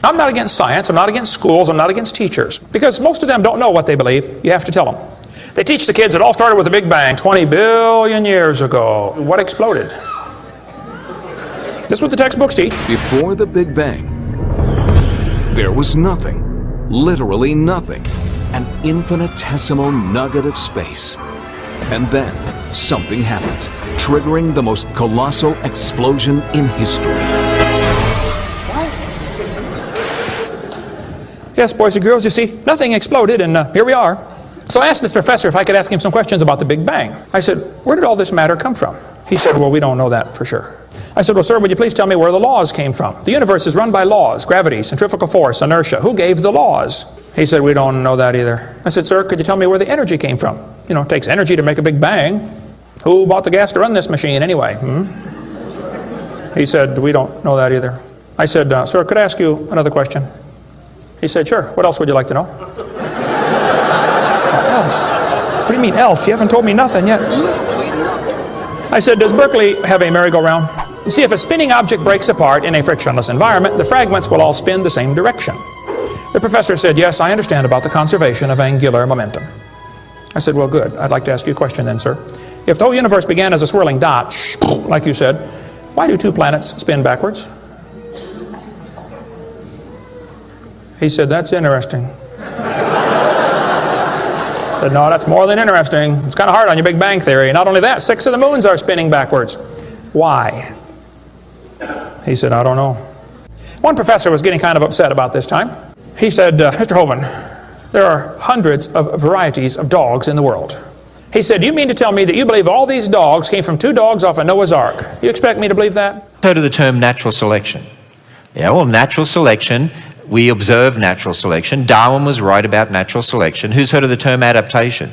I'm not against science, I'm not against schools, I'm not against teachers, because most of them don't know what they believe. You have to tell them. They teach the kids it all started with a Big Bang 20 billion years ago. What exploded? This is what the textbooks teach. Before the Big Bang, there was nothing, literally nothing, an infinitesimal nugget of space. And then something happened, triggering the most colossal explosion in history. Yes, boys and girls, you see, nothing exploded, and here we are. So I asked this professor if I could ask him some questions about the Big Bang. I said, where did all this matter come from? He said, well, we don't know that for sure. I said, well, sir, would you please tell me where the laws came from? The universe is run by laws, gravity, centrifugal force, inertia. Who gave the laws? He said, we don't know that either. I said, sir, could you tell me where the energy came from? You know, it takes energy to make a Big Bang. Who bought the gas to run this machine anyway? He said, we don't know that either. I said, sir, could I ask you another question? He said, sure. What else would you like to know? Else? What do you mean else? You haven't told me nothing yet. I said, does Berkeley have a merry-go-round? You see, if a spinning object breaks apart in a frictionless environment, the fragments will all spin the same direction. The professor said, yes, I understand about the conservation of angular momentum. I said, well, good. I'd like to ask you a question then, sir. If the whole universe began as a swirling dot, like you said, why do two planets spin backwards? He said, that's interesting. I said, no, that's more than interesting. It's kind of hard on your Big Bang Theory. Not only that, 6 of the moons are spinning backwards. Why? He said, I don't know. One professor was getting kind of upset about this time. He said, Mr. Hovind, there are hundreds of varieties of dogs in the world. He said, do you mean to tell me that you believe all these dogs came from 2 dogs off of Noah's Ark? You expect me to believe that? Heard of the term natural selection? Yeah, well, natural selection, we observe natural selection. Darwin was right about natural selection. Who's heard of the term adaptation?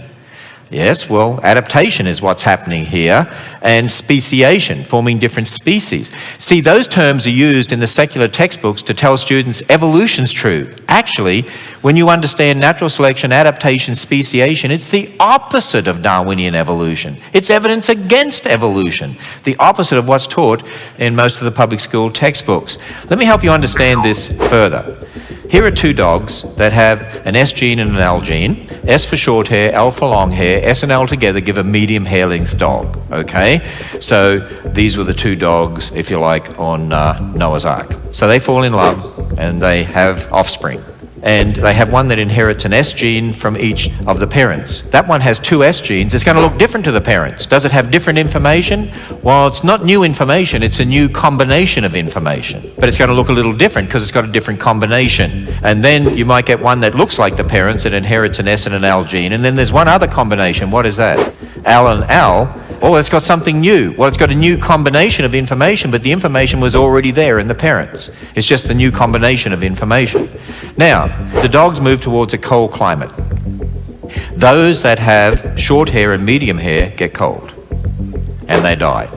Yes, well, adaptation is what's happening here, and speciation, forming different species. See, those terms are used in the secular textbooks to tell students evolution's true. Actually, when you understand natural selection, adaptation, speciation, it's the opposite of Darwinian evolution. It's evidence against evolution, the opposite of what's taught in most of the public school textbooks. Let me help you understand this further. Here are 2 dogs that have an S gene and an L gene. S for short hair, L for long hair. S and L together give a medium hair length dog, okay? So these were the 2 dogs, if you like, on Noah's Ark. So they fall in love and they have offspring. And they have one that inherits an S gene from each of the parents. That one has 2 S genes. It's going to look different to the parents. Does it have different information? Well, it's not new information. It's a new combination of information. But it's going to look a little different because it's got a different combination. And then you might get one that looks like the parents that inherits an S and an L gene. And then there's one other combination. What is that? L and L. Oh, it's got something new. Well, it's got a new combination of information, but the information was already there in the parents. It's just the new combination of information. Now, the dogs move towards a cold climate. Those that have short hair and medium hair get cold, and they die.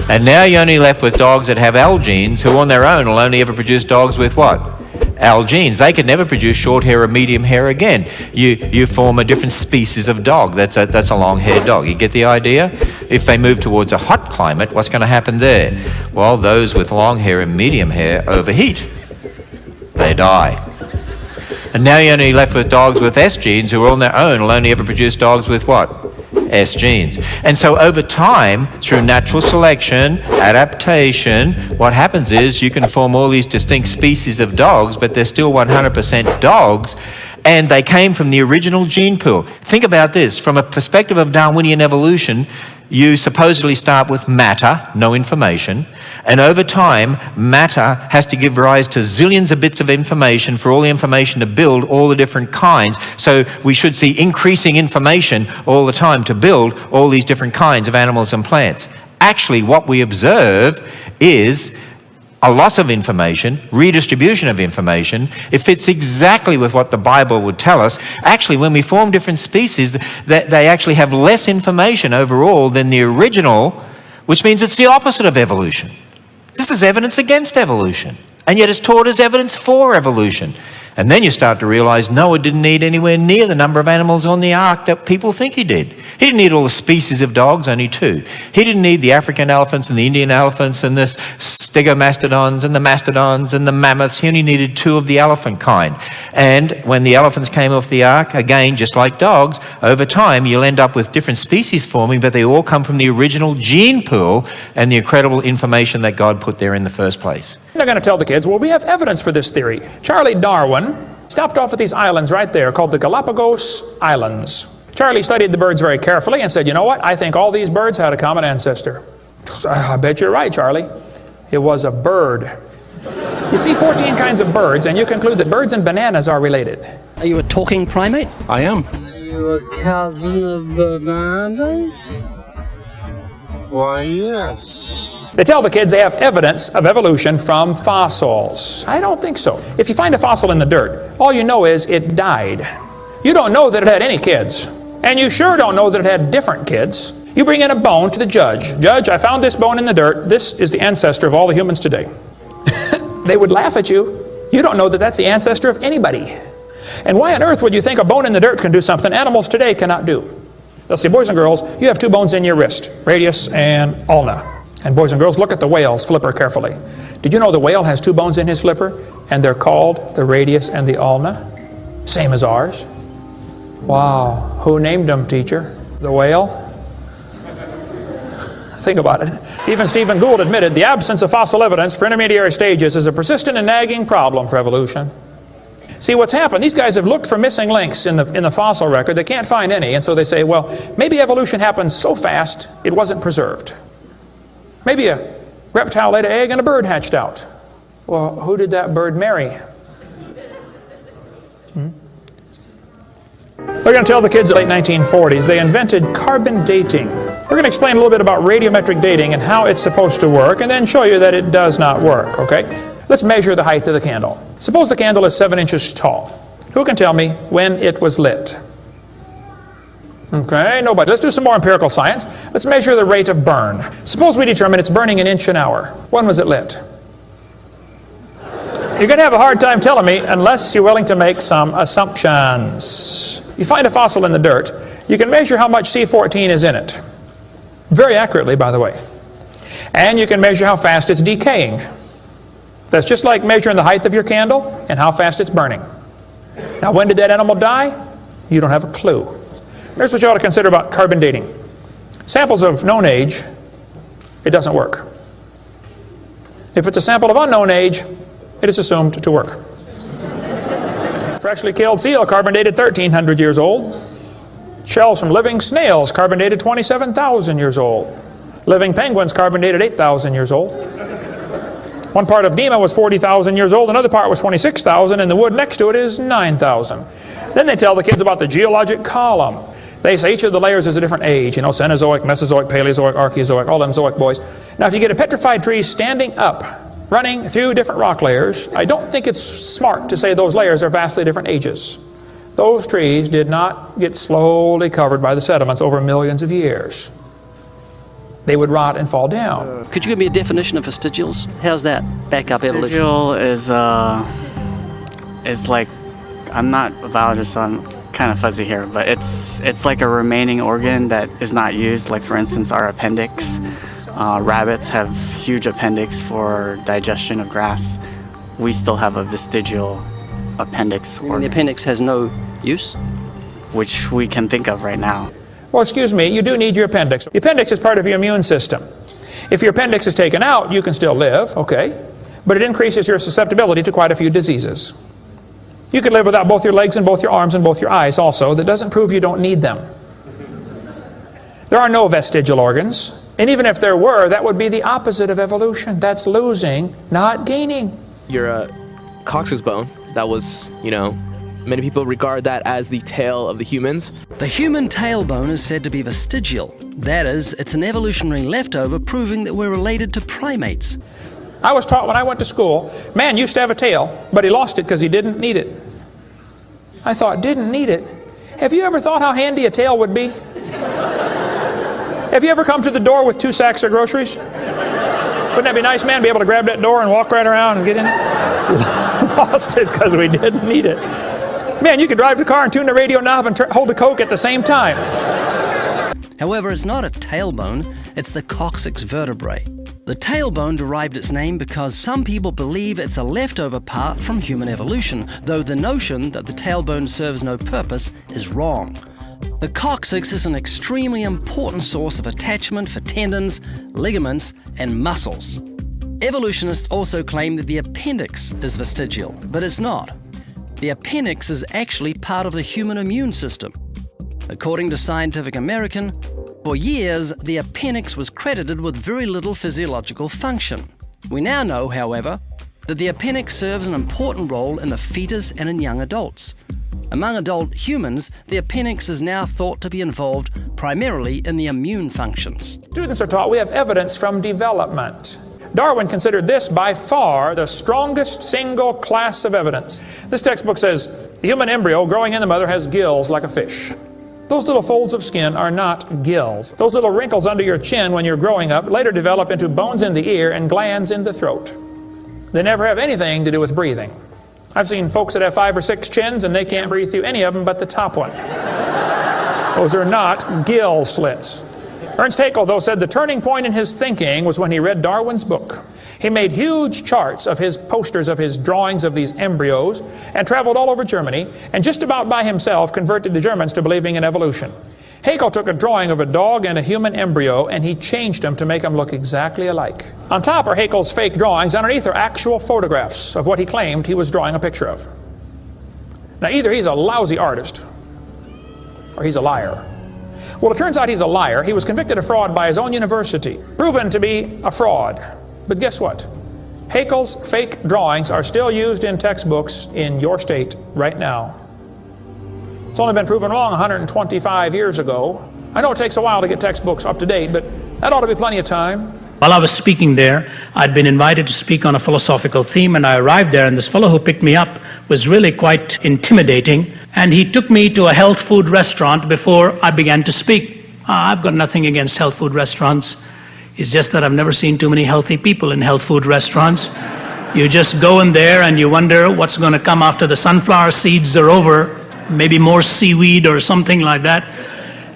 And now you're only left with dogs that have L genes, who on their own will only ever produce dogs with what? L genes. They could never produce short hair or medium hair again. You form a different species of dog. That's a long-haired dog. You get the idea? If they move towards a hot climate, what's going to happen there? Well, those with long hair and medium hair overheat. They die. And now you're only left with dogs with S genes, who on their own will only ever produce dogs with what? S genes. And so over time, through natural selection, adaptation, what happens is you can form all these distinct species of dogs, but they're still 100% dogs, and they came from the original gene pool. Think about this. From a perspective of Darwinian evolution, you supposedly start with matter, no information, and over time, matter has to give rise to zillions of bits of information for all the information to build all the different kinds. So we should see increasing information all the time to build all these different kinds of animals and plants. Actually, what we observe is a loss of information, redistribution of information. It fits exactly with what the Bible would tell us. Actually, when we form different species, they actually have less information overall than the original, which means it's the opposite of evolution. This is evidence against evolution, and yet it's taught as evidence for evolution. And then you start to realize Noah didn't need anywhere near the number of animals on the ark that people think he did. He didn't need all the species of dogs, only 2. He didn't need the African elephants and the Indian elephants and the stegomastodons and the mastodons and the mammoths. He only needed 2 of the elephant kind. And when the elephants came off the ark, again, just like dogs, over time you'll end up with different species forming, but they all come from the original gene pool and the incredible information that God put there in the first place. They're going to tell the kids, well, we have evidence for this theory. Charlie Darwin stopped off at these islands right there called the Galapagos Islands. Charlie studied the birds very carefully and said, you know what, I think all these birds had a common ancestor. I bet you're right, Charlie. It was a bird. You see 14 kinds of birds, and you conclude that birds and bananas are related. Are you a talking primate? I am. Are you a cousin of bananas? Why, yes. They tell the kids they have evidence of evolution from fossils. I don't think so. If you find a fossil in the dirt, all you know is it died. You don't know that it had any kids. And you sure don't know that it had different kids. You bring in a bone to the judge. Judge, I found this bone in the dirt. This is the ancestor of all the humans today. They would laugh at you. You don't know that that's the ancestor of anybody. And why on earth would you think a bone in the dirt can do something animals today cannot do? They'll say, boys and girls, you have 2 bones in your wrist, radius and ulna. And boys and girls, look at the whale's flipper carefully. Did you know the whale has 2 bones in his flipper? And they're called the radius and the ulna? Same as ours. Wow. Who named them, teacher? The whale? Think about it. Even Stephen Gould admitted the absence of fossil evidence for intermediary stages is a persistent and nagging problem for evolution. See, what's happened, these guys have looked for missing links in the fossil record. They can't find any, and so they say, well, maybe evolution happened so fast it wasn't preserved. Maybe a reptile laid an egg and a bird hatched out. Well, who did that bird marry? We're going to tell the kids in the late 1940s they invented carbon dating. We're going to explain a little bit about radiometric dating and how it's supposed to work, and then show you that it does not work, okay? Let's measure the height of the candle. Suppose the candle is 7 inches tall. Who can tell me when it was lit? Okay, nobody. Let's do some more empirical science. Let's measure the rate of burn. Suppose we determine it's burning an inch an hour. When was it lit? You're going to have a hard time telling me unless you're willing to make some assumptions. You find a fossil in the dirt, you can measure how much C14 is in it. Very accurately, by the way. And you can measure how fast it's decaying. That's just like measuring the height of your candle and how fast it's burning. Now, when did that animal die? You don't have a clue. Here's what you ought to consider about carbon dating. Samples of known age, it doesn't work. If it's a sample of unknown age, it is assumed to work. Freshly killed seal, carbon dated 1,300 years old. Shells from living snails, carbon dated 27,000 years old. Living penguins, carbon dated 8,000 years old. One part of Dima was 40,000 years old, another part was 26,000, and the wood next to it is 9,000. Then they tell the kids about the geologic column. They say each of the layers is a different age, Cenozoic, Mesozoic, Paleozoic, Archeozoic, all them Zoic boys. Now, if you get a petrified tree standing up, running through different rock layers, I don't think it's smart to say those layers are vastly different ages. Those trees did not get slowly covered by the sediments over millions of years. They would rot and fall down. Could you give me a definition of vestigials? How's that back up evolution? Vestigial is like, I'm not a biologist, so I'm kind of fuzzy here, but it's like a remaining organ that is not used. Like, for instance, our appendix. Rabbits have huge appendix for digestion of grass. We still have a vestigial appendix The organ, appendix has no use? which we can think of right now. Well, excuse me, you do need your appendix. The appendix is part of your immune system. If your appendix is taken out, you can still live, okay? But it increases your susceptibility to quite a few diseases. You could live without both your legs and both your arms and both your eyes also. That doesn't prove you don't need them. There are no vestigial organs. And even if there were, that would be the opposite of evolution. That's losing, not gaining. Your coccyx bone, that was, many people regard that as the tail of the humans. The human tailbone is said to be vestigial. That is, it's an evolutionary leftover proving that we're related to primates. I was taught when I went to school, man used to have a tail, but he lost it because he didn't need it. I thought, didn't need it? Have you ever thought how handy a tail would be? Have you ever come to the door with 2 sacks of groceries? Wouldn't that be nice, man, to be able to grab that door and walk right around and get in it? Lost it because we didn't need it. Man, you could drive the car and tune the radio knob and hold the Coke at the same time. However, it's not a tailbone, it's the coccyx vertebrae. The tailbone derived its name because some people believe it's a leftover part from human evolution, though the notion that the tailbone serves no purpose is wrong. The coccyx is an extremely important source of attachment for tendons, ligaments, and muscles. Evolutionists also claim that the appendix is vestigial, but it's not. The appendix is actually part of the human immune system. According to Scientific American, for years, the appendix was credited with very little physiological function. We now know, however, that the appendix serves an important role in the fetus and in young adults. Among adult humans, the appendix is now thought to be involved primarily in the immune functions. Students are taught we have evidence from development. Darwin considered this by far the strongest single class of evidence. This textbook says, the human embryo growing in the mother has gills like a fish. Those little folds of skin are not gills. Those little wrinkles under your chin when you're growing up later develop into bones in the ear and glands in the throat. They never have anything to do with breathing. I've seen folks that have 5 or 6 chins and they can't breathe through any of them but the top one. Those are not gill slits. Ernst Haeckel, though, said the turning point in his thinking was when he read Darwin's book. He made huge charts of his posters of his drawings of these embryos and traveled all over Germany and just about by himself converted the Germans to believing in evolution. Haeckel took a drawing of a dog and a human embryo and he changed them to make them look exactly alike. On top are Haeckel's fake drawings, underneath are actual photographs of what he claimed he was drawing a picture of. Now either he's a lousy artist or he's a liar. Well, it turns out he's a liar. He was convicted of fraud by his own university, proven to be a fraud. But guess what? Haeckel's fake drawings are still used in textbooks in your state right now. It's only been proven wrong 125 years ago. I know it takes a while to get textbooks up to date, but that ought to be plenty of time. While I was speaking there, I'd been invited to speak on a philosophical theme, and I arrived there, and this fellow who picked me up was really quite intimidating, and he took me to a health food restaurant before I began to speak. I've got nothing against health food restaurants. It's just that I've never seen too many healthy people in health food restaurants. You just go in there and you wonder what's going to come after the sunflower seeds are over, maybe more seaweed or something like that.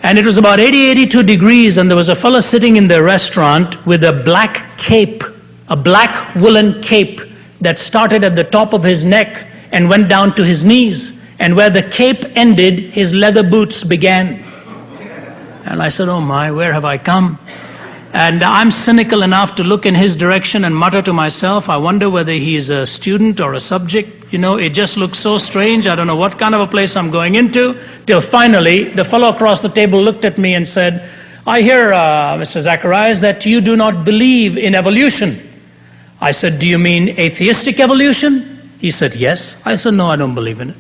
And it was about 82 degrees, and there was a fellow sitting in the restaurant with a black cape, a black woolen cape that started at the top of his neck and went down to his knees. And where the cape ended, his leather boots began. And I said, oh my, where have I come? And I'm cynical enough to look in his direction and mutter to myself, I wonder whether he's a student or a subject. You know, it just looks so strange. I don't know what kind of a place I'm going into. Till finally, the fellow across the table looked at me and said, I hear, Mr. Zacharias, that you do not believe in evolution. I said, do you mean atheistic evolution? He said, yes. I said, no, I don't believe in it.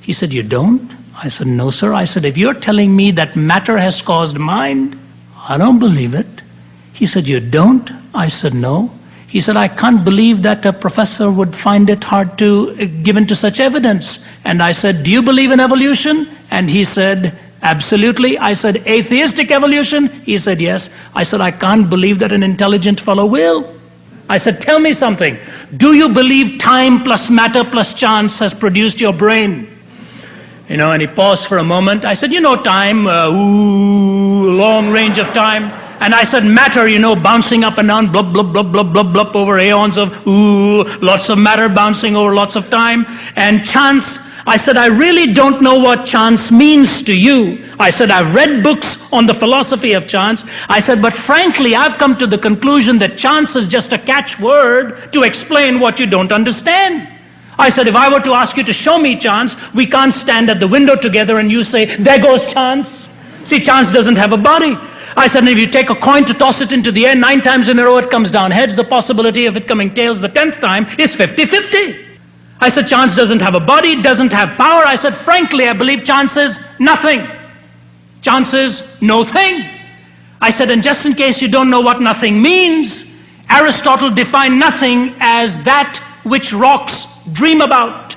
He said, you don't? I said, no, sir. I said, if you're telling me that matter has caused mind, I don't believe it. He said, you don't? I said, no. He said, I can't believe that a professor would find it hard to give into such evidence. And I said, do you believe in evolution? And he said, absolutely. I said, atheistic evolution? He said, yes. I said, I can't believe that an intelligent fellow will. I said, tell me something. Do you believe time plus matter plus chance has produced your brain? You know, and he paused for a moment. I said, you know, time, long range of time. And I said, matter, you know, bouncing up and down, blub, blub, blub, blub, blub, blub, over aeons of lots of matter bouncing over lots of time. And chance, I said, I really don't know what chance means to you. I said, I've read books on the philosophy of chance. I said, but frankly, I've come to the conclusion that chance is just a catchword to explain what you don't understand. I said, if I were to ask you to show me chance, we can't stand at the window together and you say, there goes chance. See, chance doesn't have a body. I said, if you take a coin to toss it into the air, 9 times in a row it comes down heads, the possibility of it coming tails the 10th time is 50-50. I said, chance doesn't have a body, doesn't have power. I said, frankly, I believe chance is nothing. Chance is no thing. I said, and just in case you don't know what nothing means, Aristotle defined nothing as that which rocks dream about.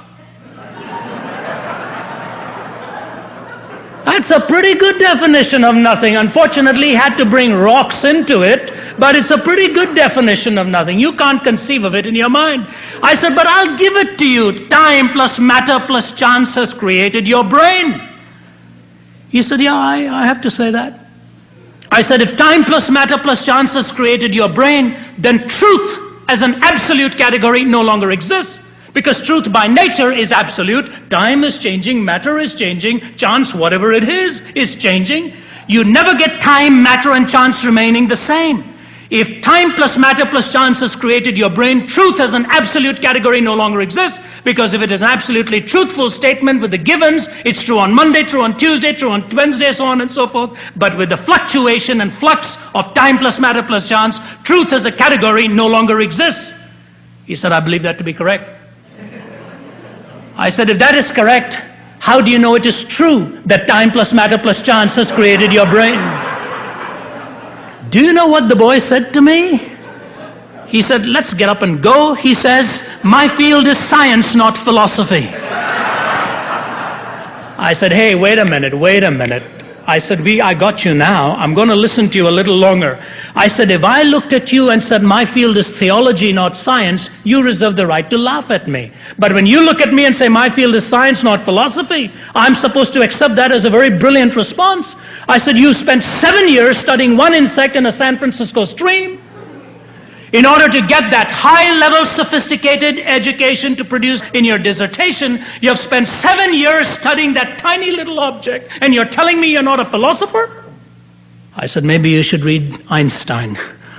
That's a pretty good definition of nothing. Unfortunately, he had to bring rocks into it, but it's a pretty good definition of nothing. You can't conceive of it in your mind. I said, but I'll give it to you. Time plus matter plus chance has created your brain. He said, yeah, I have to say that. I said, if time plus matter plus chance has created your brain, then truth as an absolute category no longer exists. Because truth by nature is absolute. Time is changing, matter is changing, chance, whatever it is changing. You never get time, matter, and chance remaining the same. If time plus matter plus chance has created your brain, truth as an absolute category no longer exists, because if it is an absolutely truthful statement with the givens, it's true on Monday, true on Tuesday, true on Wednesday, so on and so forth. But with the fluctuation and flux of time plus matter plus chance, truth as a category no longer exists. He said, I believe that to be correct. I said, if that is correct, how do you know it is true that time plus matter plus chance has created your brain? Do you know what the boy said to me? He said, let's get up and go. He says, my field is science, not philosophy. I said, hey, wait a minute. I said, I got you now. I'm going to listen to you a little longer. I said, if I looked at you and said, my field is theology, not science, you reserve the right to laugh at me. But when you look at me and say, my field is science, not philosophy, I'm supposed to accept that as a very brilliant response. I said, you spent 7 years studying one insect in a San Francisco stream. In order to get that high-level sophisticated education to produce in your dissertation, you have spent 7 years studying that tiny little object, and you're telling me you're not a philosopher? I said, maybe you should read Einstein,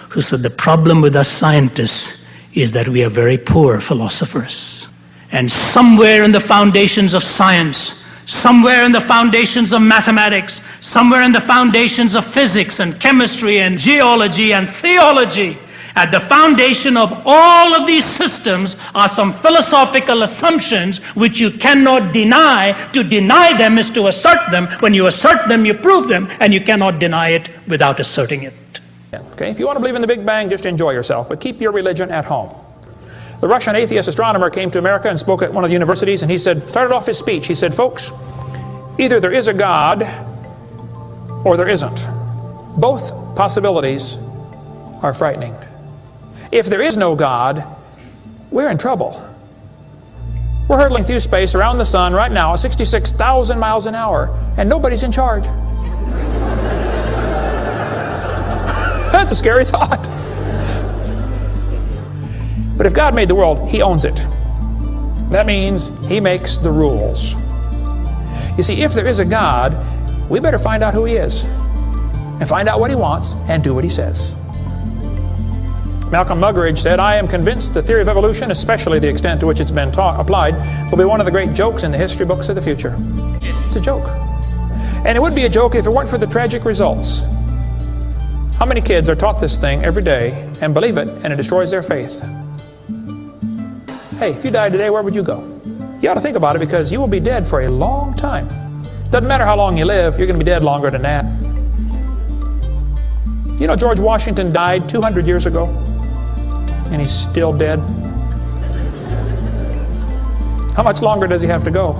who said the problem with us scientists is that we are very poor philosophers. And somewhere in the foundations of science, somewhere in the foundations of mathematics, somewhere in the foundations of physics and chemistry and geology and theology, at the foundation of all of these systems are some philosophical assumptions which you cannot deny. To deny them is to assert them. When you assert them, you prove them, and you cannot deny it without asserting it. Okay, if you want to believe in the Big Bang, just enjoy yourself, but keep your religion at home. The Russian atheist astronomer came to America and spoke at one of the universities, and he started off his speech, he said, folks, either there is a God or there isn't. Both possibilities are frightening. If there is no God, we're in trouble. We're hurtling through space around the sun right now at 66,000 miles an hour, and nobody's in charge. That's a scary thought. But if God made the world, He owns it. That means He makes the rules. You see, if there is a God, we better find out who He is, and find out what He wants, and do what He says. Malcolm Muggeridge said, I am convinced the theory of evolution, especially the extent to which it's been applied, will be one of the great jokes in the history books of the future. It's a joke. And it would be a joke if it weren't for the tragic results. How many kids are taught this thing every day and believe it, and it destroys their faith? Hey, if you died today, where would you go? You ought to think about it, because you will be dead for a long time. Doesn't matter how long you live, you're going to be dead longer than that. You know, George Washington died 200 years ago. And he's still dead. How much longer does he have to go?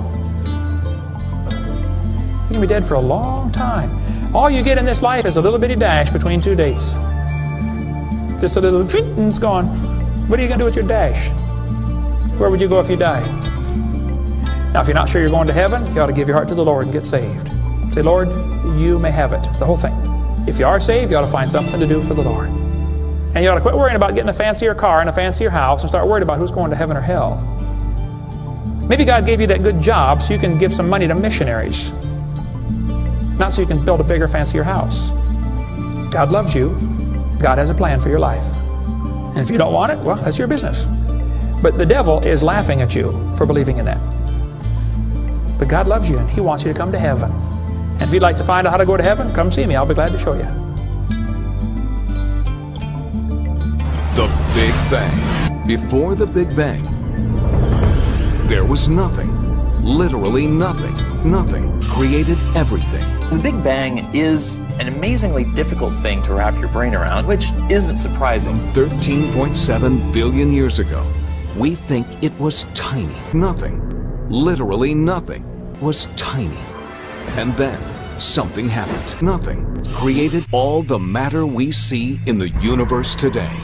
He's going to be dead for a long time. All you get in this life is a little bitty dash between two dates. Just a little, and it's gone. What are you going to do with your dash? Where would you go if you died? Now, if you're not sure you're going to heaven, you ought to give your heart to the Lord and get saved. Say, Lord, you may have it, the whole thing. If you are saved, you ought to find something to do for the Lord. And you ought to quit worrying about getting a fancier car and a fancier house and start worrying about who's going to heaven or hell. Maybe God gave you that good job so you can give some money to missionaries, not so you can build a bigger, fancier house. God loves you. God has a plan for your life. And if you don't want it, well, that's your business. But the devil is laughing at you for believing in that. But God loves you, and He wants you to come to heaven. And if you'd like to find out how to go to heaven, come see me. I'll be glad to show you. The Big Bang. Before the Big Bang, there was nothing. Literally nothing. Nothing created everything. The Big Bang is an amazingly difficult thing to wrap your brain around, which isn't surprising. 13.7 billion years ago, we think it was tiny. Nothing, literally nothing, was tiny. And then something happened. Nothing created all the matter we see in the universe today.